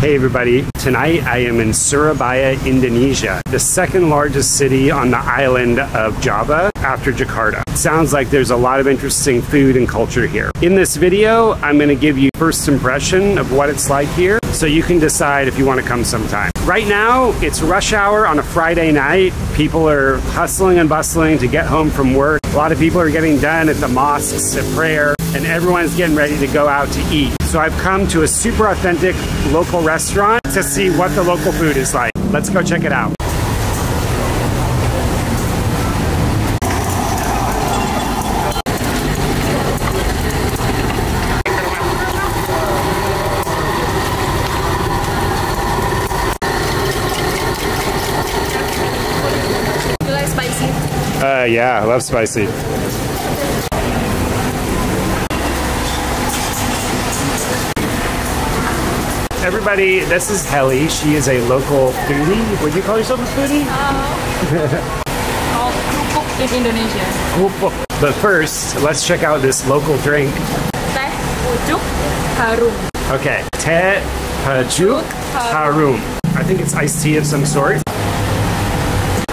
Hey everybody, tonight I am in Surabaya, Indonesia, the second largest city on the island of Java after Jakarta. It sounds like there's a lot of interesting food and culture here. In this video, I'm going to give you first impression of what it's like here, so you can decide if you want to come sometime. Right now, it's rush hour on a Friday night. People are hustling and bustling to get home from work. A lot of people are getting done at the mosques at prayer, and everyone's getting ready to go out to eat. So I've come to a super authentic local restaurant to see what the local food is like. Let's go check it out. You like spicy? Yeah, I love spicy. Everybody, this is Heli. She is a local foodie. Would you call yourself a foodie? Kerupuk in Indonesia. But first, let's check out this local drink. Teh pucuk harum. Okay, teh pucuk harum. I think it's iced tea of some sort.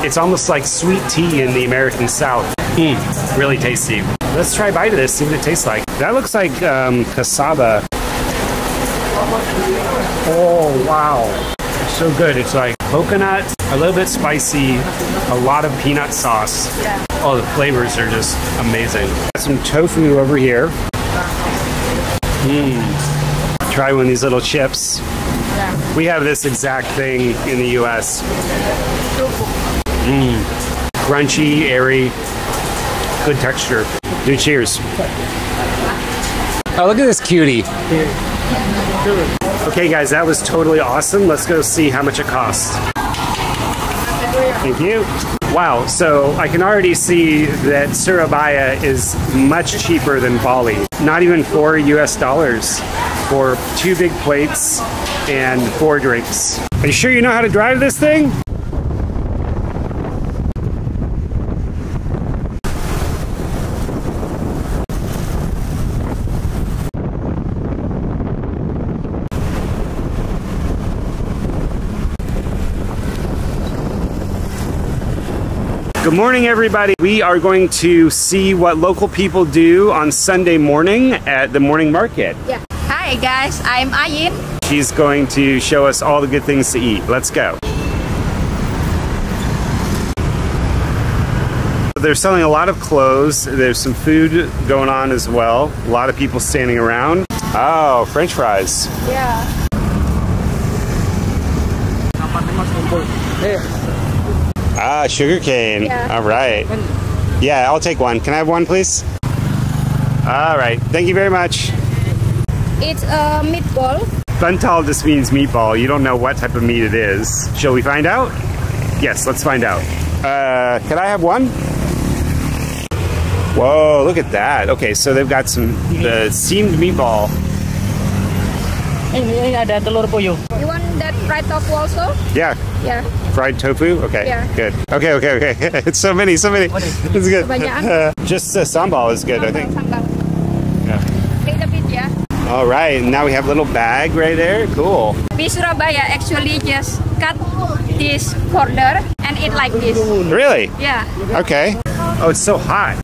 It's almost like sweet tea in the American South. Really tasty. Let's try a bite of this, see what it tastes like. That looks like cassava. Oh, wow. So good. It's like coconut, a little bit spicy, a lot of peanut sauce. Yeah. Oh, the flavors are just amazing. Got some tofu over here. Try one of these little chips. Yeah. We have this exact thing in the US. Crunchy, airy, good texture. Do cheers. Oh, look at this cutie. Okay guys, that was totally awesome. Let's go see how much it costs. Thank you. Wow, so I can already see that Surabaya is much cheaper than Bali. Not even $4 for 2 big plates and 4 drinks. Are you sure you know how to drive this thing? Good morning, everybody. We are going to see what local people do on Sunday morning at the morning market. Yeah. Hi guys, I'm Ayin. She's going to show us all the good things to eat. Let's go. They're selling a lot of clothes. There's some food going on as well. A lot of people standing around. Oh, French fries. Yeah. Ah, sugarcane. Yeah. All right. Yeah, I'll take one. Can I have one, please? All right. Thank you very much. It's a meatball. Pentol just means meatball. You don't know what type of meat it is. Shall we find out? Yes, let's find out. Can I have one? Whoa, look at that. Okay, so they've got the steamed meatball. Ini ada telur puyuh. You want that fried tofu also? Yeah. Yeah. Fried tofu? Okay. Yeah. Good. Okay. It's so many. It's good. Kebanyakan. Just sambal is good, I think. Sambal. Yeah. Wait a bit, yeah. All right, and now we have a little bag right there. Cool. We Surabaya actually just cut this border and eat like this. Really? Yeah. Okay. Oh, it's so hot.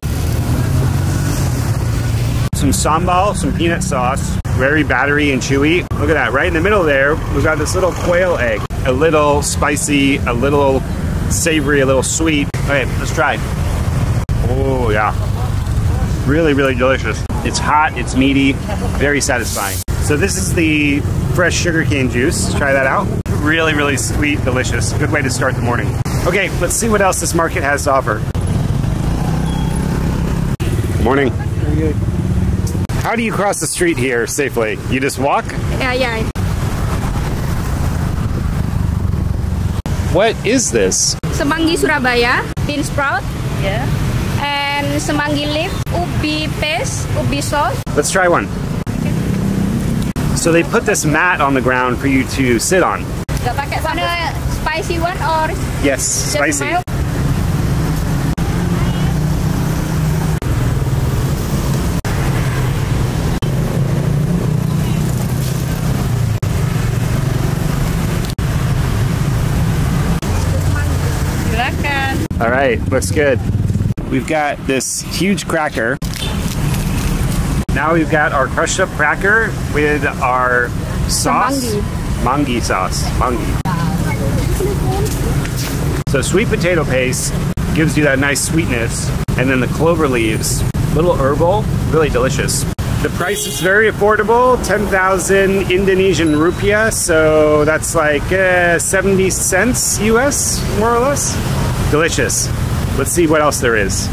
Some sambal, some peanut sauce, very battery and chewy. Look at that, right in the middle there, we've got this little quail egg. A little spicy, a little savory, a little sweet. Okay, let's try. Oh, yeah. Really, really delicious. It's hot, it's meaty, very satisfying. So this is the fresh sugarcane juice. Try that out. Really, really sweet, delicious. Good way to start the morning. Okay, let's see what else this market has to offer. Morning. How do you cross the street here safely? You just walk? Yeah. What is this? Semanggi Surabaya, bean sprout, Ya. and semanggi leaf, ubi paste, ubi sauce. Let's try one. So they put this mat on the ground for you to sit on. Gak pakai sambal. Spicy one or Yes, just spicy. mild? All right, looks good. We've got this huge cracker. Now we've got our crushed up cracker with our sauce. Semanggi sauce. Semanggi. So sweet potato paste gives you that nice sweetness, and then the clover leaves, little herbal, really delicious. The price is very affordable, 10,000 Indonesian rupiah, so that's like 70 cents US, more or less. Delicious. Let's see what else there is.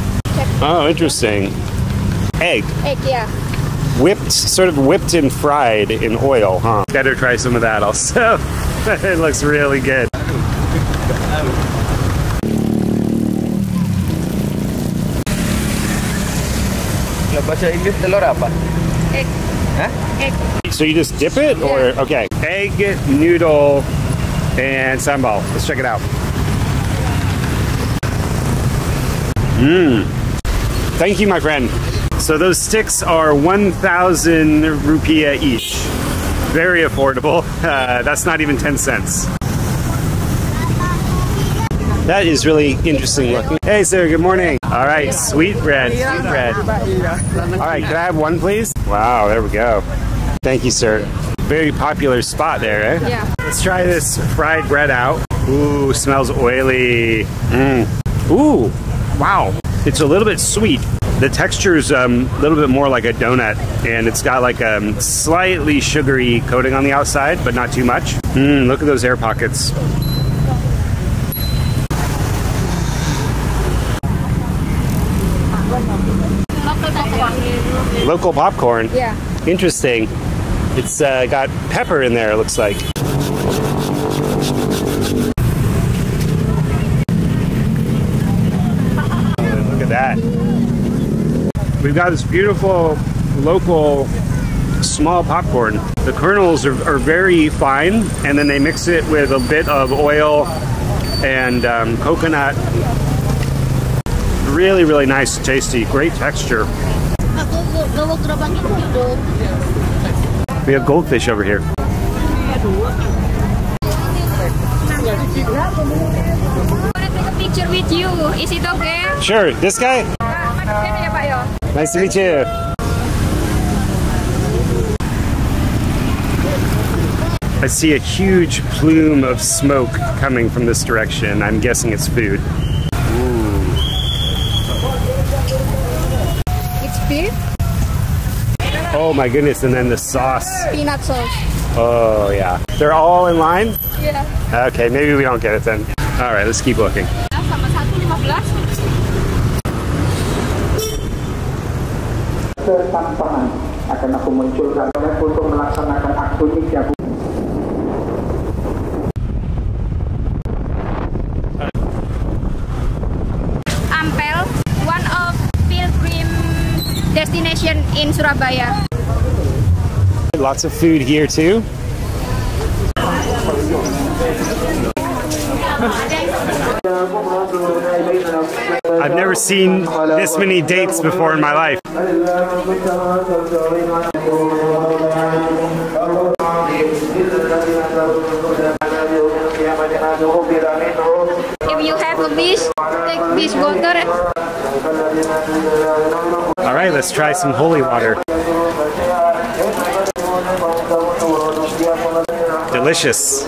Oh, interesting. Egg. Egg, yeah. Whipped, sort of whipped and fried in oil, huh? Better try some of that also. It looks really good. Bahasa Inggris telur apa? Egg. Huh? Egg. So you just dip it, or okay? Egg, noodle, and sambal. Let's check it out. Thank you, my friend. So those sticks are 1,000 rupiah each. Very affordable. That's not even 10 cents. That is really interesting looking. Hey, sir, good morning. All right, sweet bread, sweet bread. All right, can I have one, please? Wow, there we go. Thank you, sir. Very popular spot there, eh? Yeah. Let's try this fried bread out. Ooh, smells oily. Ooh, wow. It's a little bit sweet. The texture is a little bit more like a donut, and it's got like a slightly sugary coating on the outside, but not too much. Look at those air pockets. Local popcorn? Yeah. Interesting. It's got pepper in there, it looks like. Look at that. We've got this beautiful local small popcorn. The kernels are very fine, and then they mix it with a bit of oil and coconut. Really, really nice, tasty, great texture. We have goldfish over here. I want to take a picture with you. Is it okay? Sure, this guy? Nice to meet you. I see a huge plume of smoke coming from this direction. I'm guessing it's food. Ooh. It's beef. Oh my goodness, and then the sauce. Peanut sauce. Oh yeah. They're all in line? Yeah. Okay, maybe we don't get it then. All right, let's keep looking. Tantangan akan aku munculkan untuk melaksanakan aksi ini. Ampel, one of pilgrim destination in Surabaya. Lots of food here too. I've never seen this many dates before in my life. If you have a wish, take this water. All right, let's try some holy water. Delicious.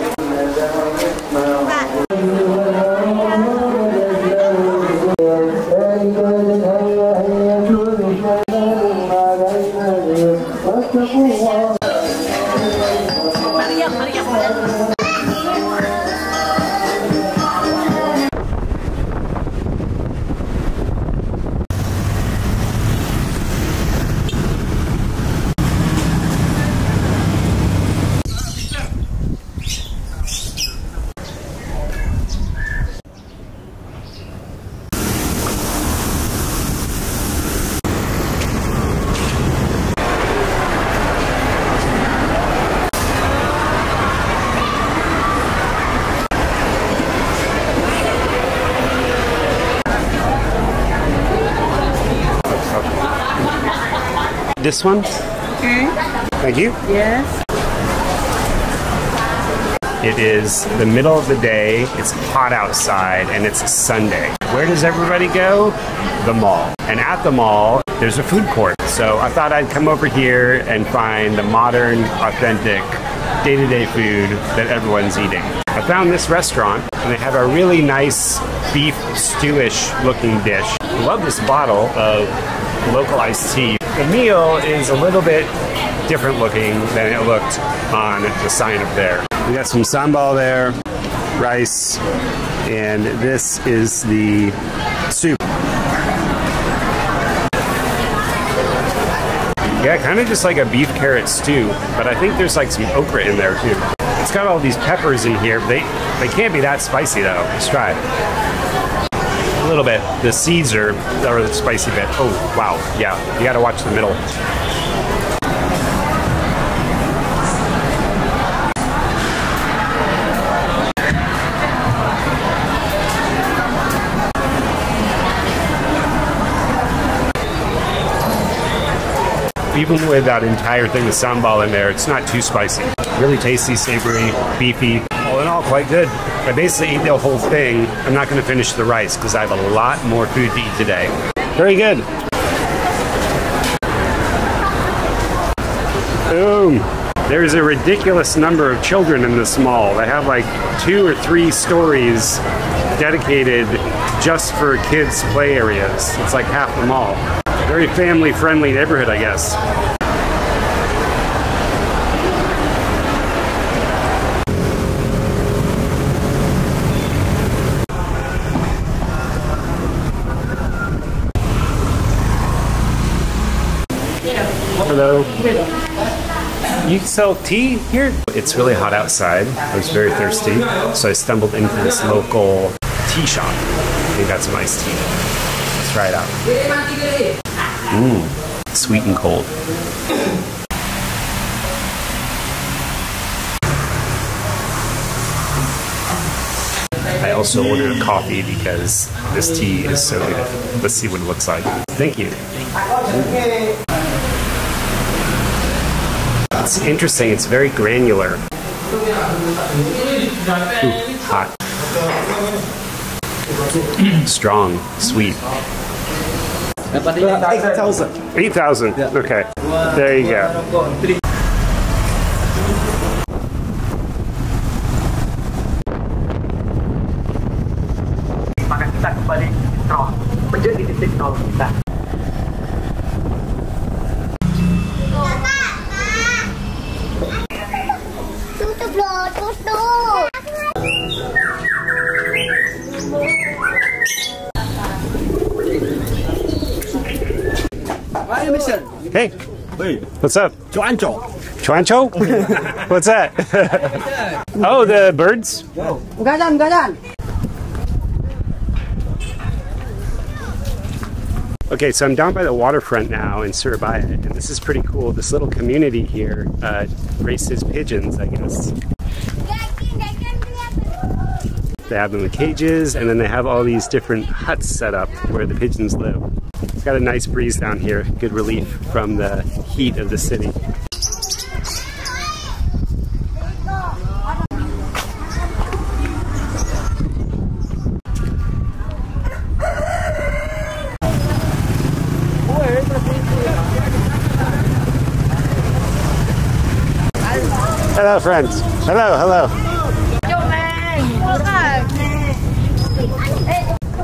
This one? Okay. Thank you. Yes. It is the middle of the day, it's hot outside, and it's a Sunday. Where does everybody go? The mall. And at the mall, there's a food court. So I thought I'd come over here and find the modern, authentic, day-to-day food that everyone's eating. I found this restaurant, and they have a really nice beef stewish looking dish. I love this bottle of local iced tea. The meal is a little bit different looking than it looked on the sign up there. We got some sambal there, rice, and this is the soup. Yeah, kind of just like a beef carrot stew, but I think there's like some okra in there too. It's got all these peppers in here. They can't be that spicy though. Let's try it. A little bit. The seeds are the spicy bit. Oh, wow. Yeah, you gotta watch the middle. Even with that entire thing of sambal in there, it's not too spicy. Really tasty, savory, beefy. All in all, quite good. I basically ate the whole thing. I'm not going to finish the rice because I have a lot more food to eat today. Very good. Boom. There's a ridiculous number of children in this mall. They have like 2 or 3 stories dedicated just for kids' play areas. It's like half the mall. Very family-friendly neighborhood, I guess. Hello. You sell tea here? It's really hot outside. I was very thirsty, so I stumbled into this local tea shop. They got some iced tea. Let's try it out. Sweet and cold. I also ordered a coffee because this tea is so good. Let's see what it looks like. Thank you. It's interesting, it's very granular. Ooh, hot. Strong, sweet. 8,000. 8,000. Yeah. Okay. There you go. Maka kita kembali di titik nol kita. Tutup loh, tutup. Hey, what's up? Cuanco. Chuancho? What's that? Oh, the birds? Gajan. Okay, so I'm down by the waterfront now in Surabaya, and this is pretty cool. This little community here races pigeons, I guess. They have them in cages, and then they have all these different huts set up where the pigeons live. It's got a nice breeze down here, good relief from the heat of the city. Hello, friends. Hello.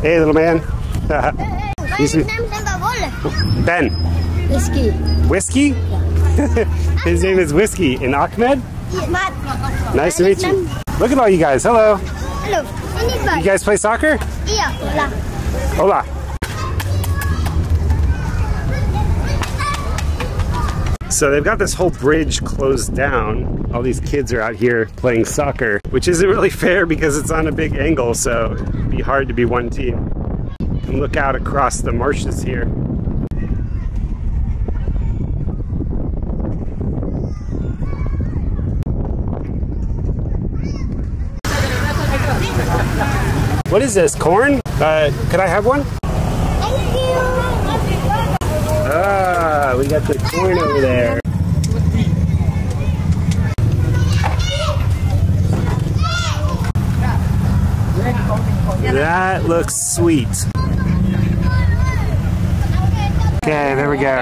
Hey, little man. Ben. Whiskey? His name is Whiskey. And Ahmed? Nice to meet you. Look at all you guys. Hello. Hello. You guys play soccer? Yeah. Hola. So they've got this whole bridge closed down. All these kids are out here playing soccer, which isn't really fair because it's on a big angle, so it'd be hard to be one team. And look out across the marshes here. What is this, corn? Could I have one? Ah, we got the corn over there. That looks sweet. Okay, there we go.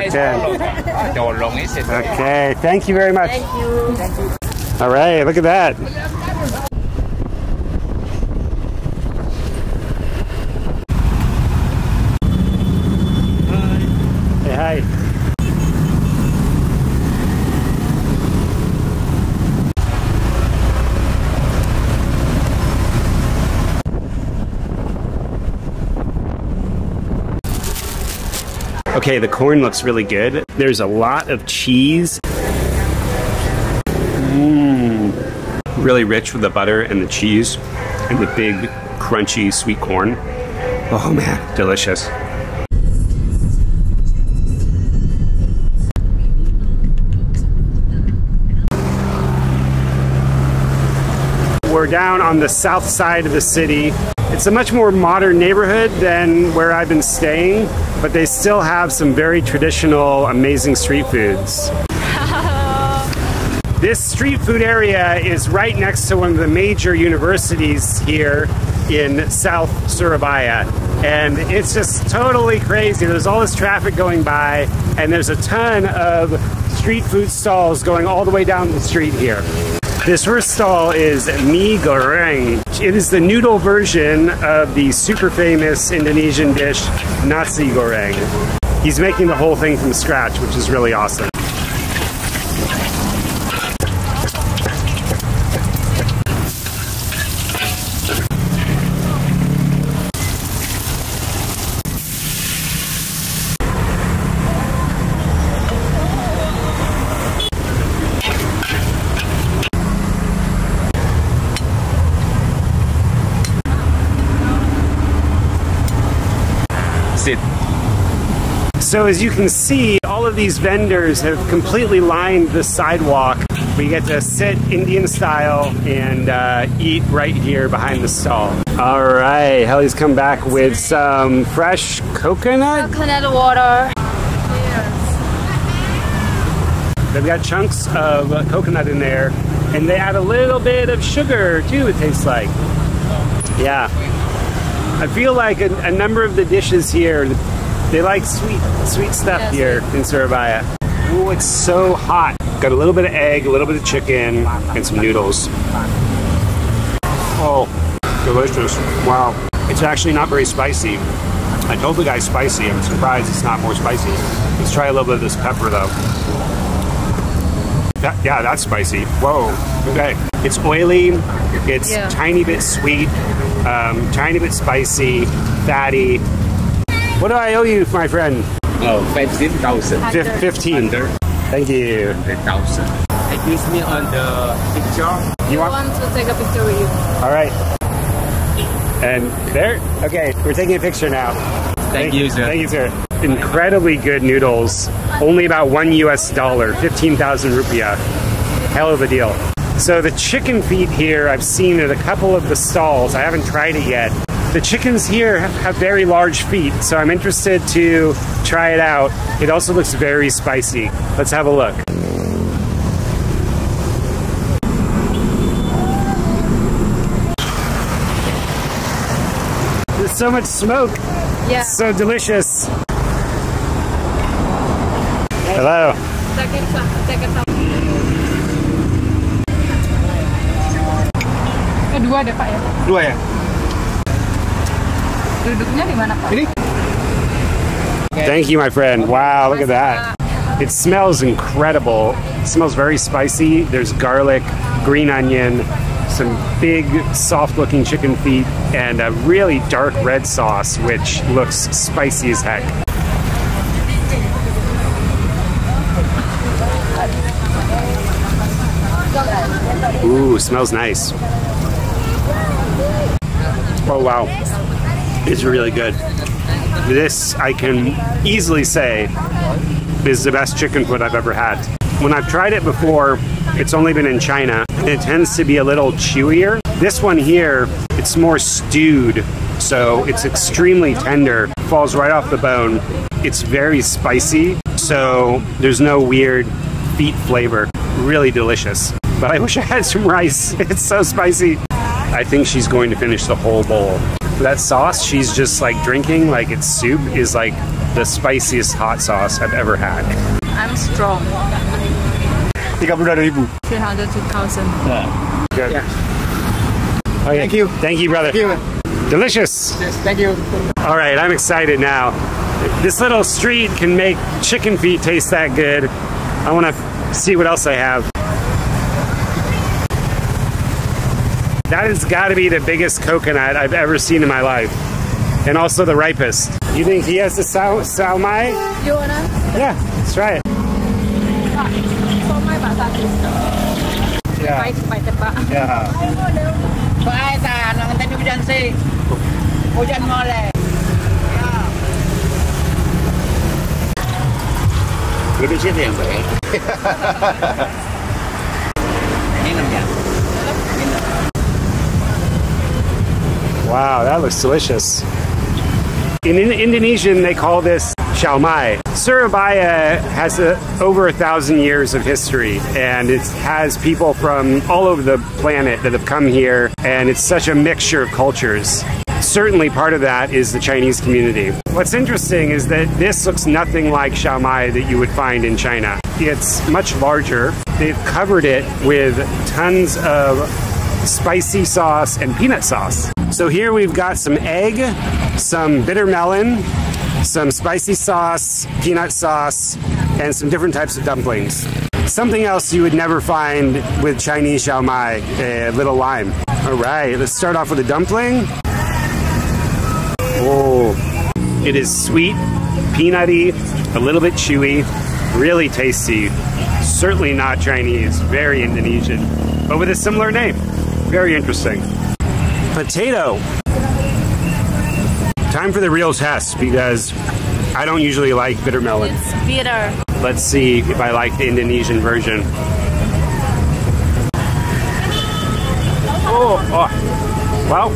Okay, thank you very much. Thank you. All right, look at that. Hey, hi. Okay, the corn looks really good. There's a lot of cheese. Really rich with the butter and the cheese and the big, crunchy, sweet corn. Oh man, delicious. We're down on the south side of the city. It's a much more modern neighborhood than where I've been staying, but they still have some very traditional, amazing street foods. This street food area is right next to one of the major universities here in South Surabaya. And it's just totally crazy. There's all this traffic going by, and there's a ton of street food stalls going all the way down the street here. This first stall is mie goreng. It is the noodle version of the super famous Indonesian dish nasi goreng. He's making the whole thing from scratch, which is really awesome. So as you can see, all of these vendors have completely lined the sidewalk. We get to sit Indian style and eat right here behind the stall. All right, Heli's come back with some fresh coconut. Coconut water. They've got chunks of coconut in there, and they add a little bit of sugar too, it tastes like. Yeah. I feel like a number of the dishes here, they like sweet stuff here in Surabaya. Oh, it's so hot. Got a little bit of egg, a little bit of chicken, and some noodles. Oh, delicious. Wow. It's actually not very spicy. I told the guy spicy. I'm surprised it's not more spicy. Let's try a little bit of this pepper though. Yeah, that's spicy. Whoa. Okay. It's oily. It's tiny bit sweet, tiny bit spicy, fatty. What do I owe you, my friend? Oh, 15,000. 15. Thank you. 10,000. Excuse me on the picture. You want to take a picture with you? All right. And there? Okay, we're taking a picture now. Thank you, sir. Thank you, sir. Incredibly good noodles. Only about $1 US, 15,000 rupiah. Hell of a deal. So the chicken feet here, I've seen at a couple of the stalls. I haven't tried it yet. The chickens here have very large feet, so I'm interested to try it out. It also looks very spicy. Let's have a look. There's so much smoke. Yeah. It's so delicious. Hello. Dua ada Pak ya? Dua ya? Duduknya di mana Pak? Ini. Thank you, my friend. Wow, look at that. It smells incredible. It smells very spicy. There's garlic, green onion, some big, soft-looking chicken feet, and a really dark red sauce, which looks spicy as heck. Ooh, smells nice. Oh wow, it's really good. This, I can easily say, is the best chicken foot I've ever had. When I've tried it before, it's only been in China, and it tends to be a little chewier. This one here, it's more stewed, so it's extremely tender, falls right off the bone. It's very spicy, so there's no weird feet flavor. Really delicious. But I wish I had some rice. It's so spicy. I think she's going to finish the whole bowl. That sauce she's just like drinking like it's soup is like the spiciest hot sauce I've ever had. I'm strong. 32.000. 300 to 1,000. Good. Yeah. Okay. Thank you. Thank you, brother. Thank you. Delicious. Yes, thank you. All right, I'm excited now. This little street can make chicken feet taste that good. I want to see what else I have. That has got to be the biggest coconut I've ever seen in my life. And also the ripest. You think he has the Siomay? You wanna? Yeah, let's try it. Siomay bakar pisau. Yeah. Baik tebak. Yeah. Bye, ta, nang tadi hujan sih. Hujan mulai. Lebih sini yang baik. Minum ya. Wow, that looks delicious. In Indonesian, they call this Siomay. Surabaya has over 1,000 years of history, and it has people from all over the planet that have come here, and it's such a mixture of cultures. Certainly part of that is the Chinese community. What's interesting is that this looks nothing like Siomay that you would find in China. It's much larger. They've covered it with tons of spicy sauce and peanut sauce. So here we've got some egg, some bitter melon, some spicy sauce, peanut sauce, and some different types of dumplings. Something else you would never find with Chinese Siomay, a little lime. All right, let's start off with a dumpling. Oh, it is sweet, peanutty, a little bit chewy, really tasty. Certainly not Chinese, very Indonesian, but with a similar name. Very interesting. Potato. Time for the real test because I don't usually like bitter melon. It's bitter. Let's see if I like the Indonesian version. Oh, well.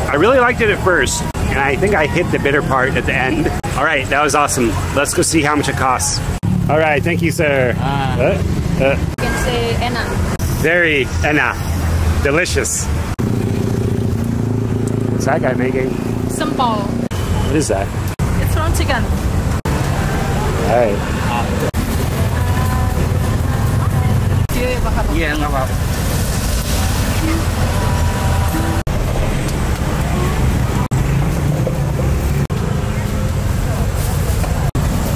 I really liked it at first, and I think I hit the bitter part at the end. All right, that was awesome. Let's go see how much it costs. All right, thank you, sir. You can say enak. Very enak. Delicious. What's that guy making? Sempol. What is that? It's from chicken. All right. Iya, nggak apa-apa.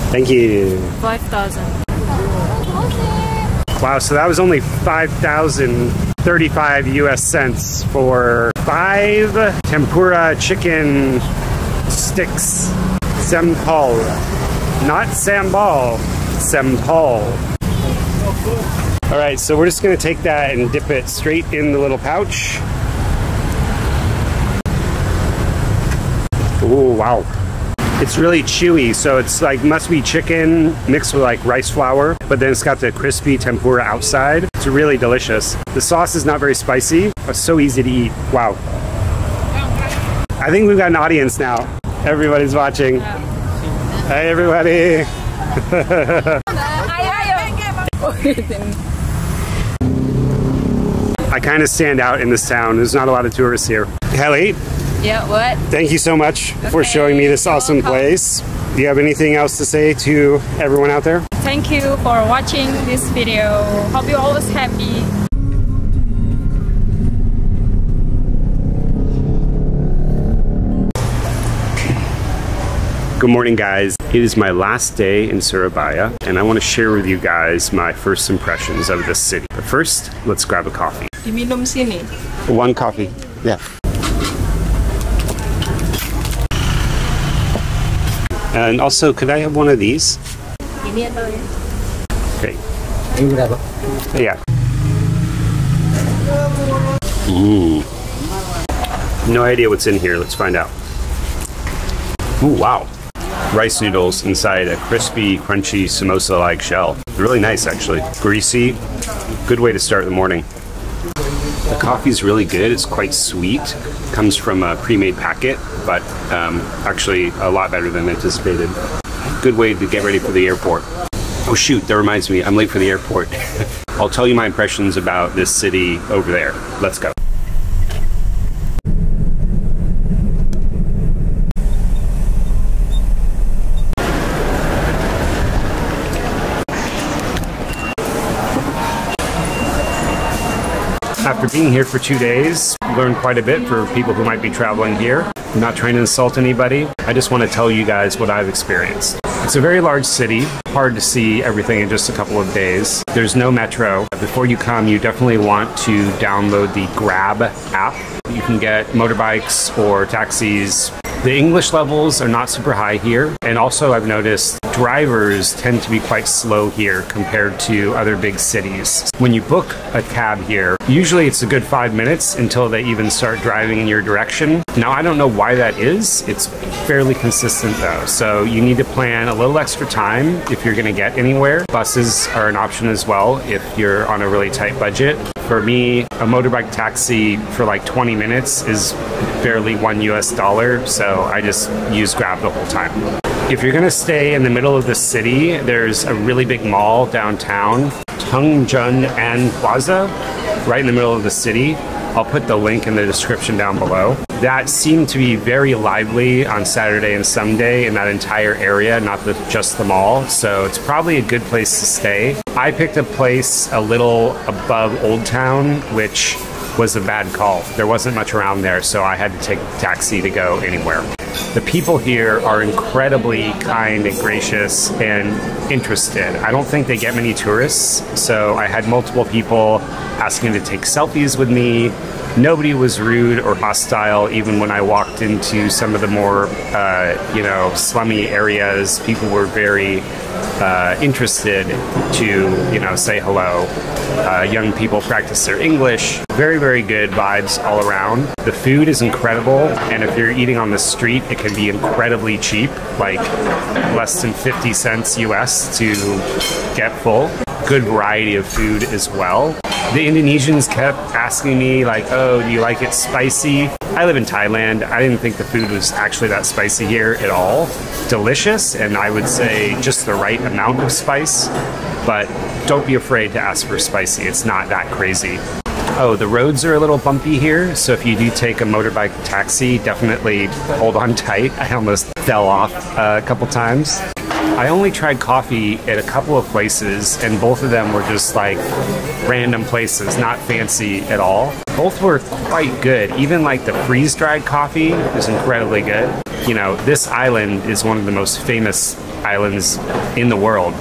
Thank you. 5,000. Wow, so that was only 5,035 US cents for 5 tempura chicken sticks. Sempol. Not sambal, Sempol. All right, so we're just gonna take that and dip it straight in the little pouch. Oh, wow. It's really chewy, so it's like must be chicken mixed with like rice flour, but then it's got the crispy tempura outside. It's really delicious. The sauce is not very spicy, but so easy to eat. Wow. I think we've got an audience now. Everybody's watching. Hey, everybody. I kind of stand out in this town. There's not a lot of tourists here. Heli? Yeah, what? Thank you so much for showing me this awesome place. Do you have anything else to say to everyone out there? Thank you for watching this video. Hope you're always happy. Good morning, guys. It is my last day in Surabaya, and I want to share with you guys my first impressions of this city. But first, let's grab a coffee. Diminum sini. One coffee. Yeah. And also, could I have one of these? Ini atau ya? Okay. Ini berapa? Yeah. No idea what's in here. Let's find out. Ooh, wow. Rice noodles inside a crispy, crunchy samosa-like shell. Really nice, actually. Greasy. Good way to start the morning. The coffee's really good. It's quite sweet. Comes from a pre-made packet, but actually a lot better than anticipated. Good way to get ready for the airport. Oh shoot, that reminds me, I'm late for the airport. I'll tell you my impressions about this city over there. Let's go. After being here for 2 days, learned quite a bit for people who might be traveling here. I'm not trying to insult anybody. I just want to tell you guys what I've experienced. It's a very large city, hard to see everything in just a couple of days. There's no metro. Before you come, you definitely want to download the Grab app. You can get motorbikes or taxis. The English levels are not super high here, and also I've noticed drivers tend to be quite slow here compared to other big cities. When you book a cab here, usually it's a good 5 minutes until they even start driving in your direction. Now, I don't know why that is. It's fairly consistent though, so you need to plan a little extra time if you're gonna get anywhere. Buses are an option as well if you're on a really tight budget. For me, a motorbike taxi for like 20 minutes is barely $1 US, so I just use Grab the whole time. If you're gonna stay in the middle of the city, there's a really big mall downtown, An Plaza, right in the middle of the city. I'll put the link in the description down below. That seemed to be very lively on Saturday and Sunday in that entire area, not just the mall, so it's probably a good place to stay. I picked a place a little above Old Town, which was a bad call. There wasn't much around there, so I had to take a taxi to go anywhere. The people here are incredibly kind and gracious and interested. I don't think they get many tourists, so I had multiple people asking to take selfies with me. Nobody was rude or hostile, even when I walked into some of the more, slummy areas. People were very interested to, say hello. Young people practice their English. Very, very good vibes all around. The food is incredible, and if you're eating on the street, it can be incredibly cheap, like less than 50 cents US to get full. Good variety of food as well. The Indonesians kept asking me like, oh, do you like it spicy? I live in Thailand. I didn't think the food was actually that spicy here at all. Delicious, and I would say just the right amount of spice, but don't be afraid to ask for spicy. It's not that crazy. Oh, the roads are a little bumpy here, so if you do take a motorbike taxi, definitely hold on tight. I almost fell off a couple times. I only tried coffee at a couple of places, and both of them were just like random places, not fancy at all. Both were quite good. Even like the freeze-dried coffee is incredibly good. You know, this island is one of the most famous islands in the world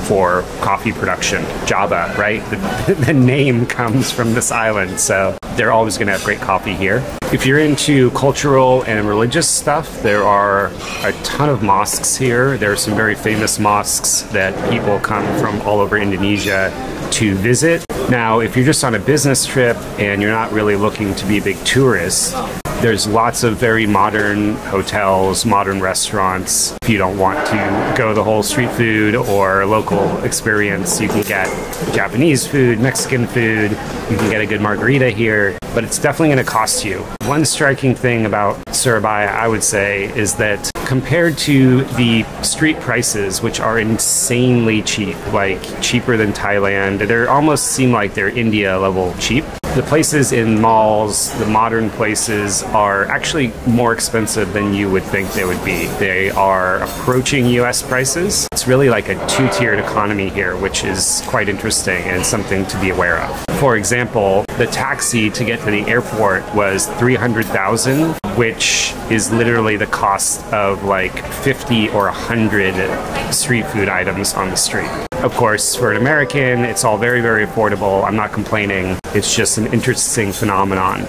for coffee production, Java, right? The name comes from this island, so they're always going to have great coffee here. If you're into cultural and religious stuff, there are a ton of mosques here. There are some very famous mosques that people come from all over Indonesia to visit. Now, if you're just on a business trip and you're not really looking to be a big tourist, there's lots of very modern hotels, modern restaurants. If you don't want to go the whole street food or local experience, you can get Japanese food, Mexican food, you can get a good margarita here, but it's definitely going to cost you. One striking thing about Surabaya, I would say, is that compared to the street prices, which are insanely cheap, like cheaper than Thailand, they almost seem like they're India level cheap. The places in malls, the modern places, are actually more expensive than you would think they would be. They are approaching US prices. It's really like a two-tiered economy here, which is quite interesting and something to be aware of. For example, the taxi to get to the airport was 300,000, which is literally the cost of like 50 or 100 street food items on the street. Of course, for an American, it's all very, very affordable. I'm not complaining. It's just an interesting phenomenon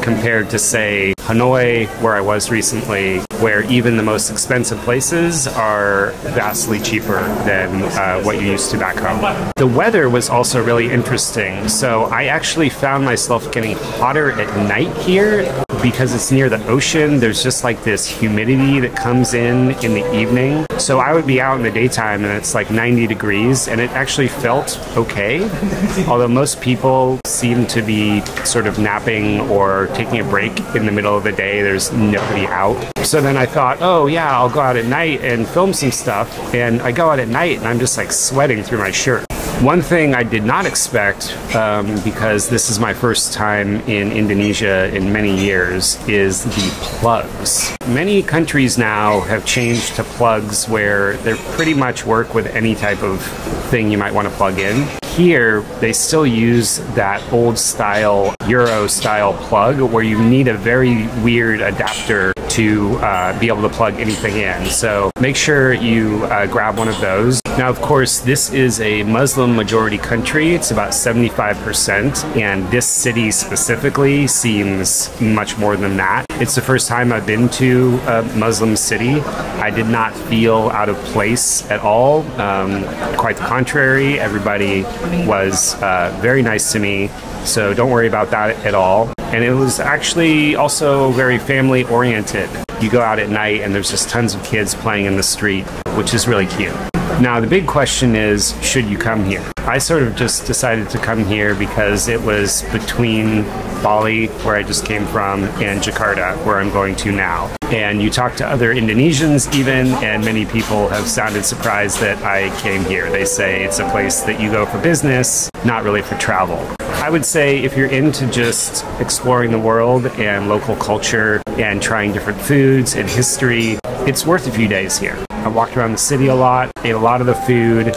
compared to, say, Hanoi, where I was recently, where even the most expensive places are vastly cheaper than what you used to back home. The weather was also really interesting. So I actually found myself getting hotter at night here because it's near the ocean. There's just like this humidity that comes in the evening. So I would be out in the daytime and it's like 90 degrees and it actually felt okay. Although most people seem to be sort of napping or taking a break in the middle of the day. There's nobody out. So then I thought, oh yeah, I'll go out at night and film some stuff. And I go out at night and I'm just like sweating through my shirt. One thing I did not expect, because this is my first time in Indonesia in many years, is the plugs. Many countries now have changed to plugs where they pretty much work with any type of thing you might want to plug in. Here, they still use that old style, Euro style plug where you need a very weird adapter to be able to plug anything in. So make sure you grab one of those. Now, of course, this is a Muslim majority country. It's about 75%, and this city specifically seems much more than that. It's the first time I've been to a Muslim city. I did not feel out of place at all. Quite the contrary, everybody was very nice to me, so don't worry about that at all. And it was actually also very family oriented. You go out at night and there's just tons of kids playing in the street, which is really cute. Now, the big question is, should you come here? I sort of just decided to come here because it was between Bali, where I just came from, and Jakarta, where I'm going to now. And you talk to other Indonesians even, and many people have sounded surprised that I came here. They say it's a place that you go for business, not really for travel. I would say if you're into just exploring the world and local culture and trying different foods and history, it's worth a few days here. I walked around the city a lot, ate a lot of the food,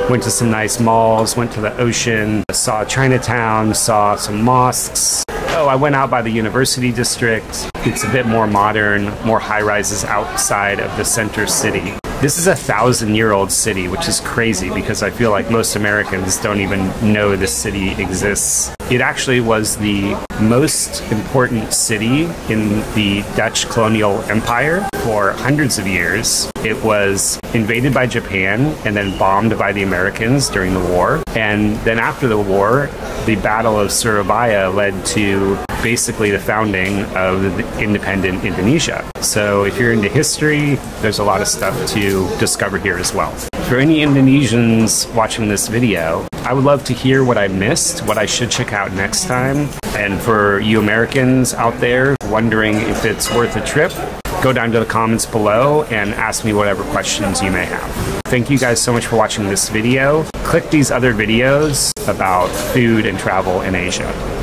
went to some nice malls, went to the ocean, saw Chinatown, saw some mosques. Oh, I went out by the university district. It's a bit more modern, more high-rises outside of the center city. This is a 1,000-year-old city, which is crazy because I feel like most Americans don't even know this city exists. It actually was the most important city in the Dutch colonial empire for hundreds of years. It was invaded by Japan and then bombed by the Americans during the war. And then after the war, the Battle of Surabaya led to basically the founding of independent Indonesia. So if you're into history, there's a lot of stuff to discover here as well. For any Indonesians watching this video, I would love to hear what I missed, what I should check out next time. And for you Americans out there wondering if it's worth a trip, go down to the comments below and ask me whatever questions you may have. Thank you guys so much for watching this video. Click these other videos about food and travel in Asia.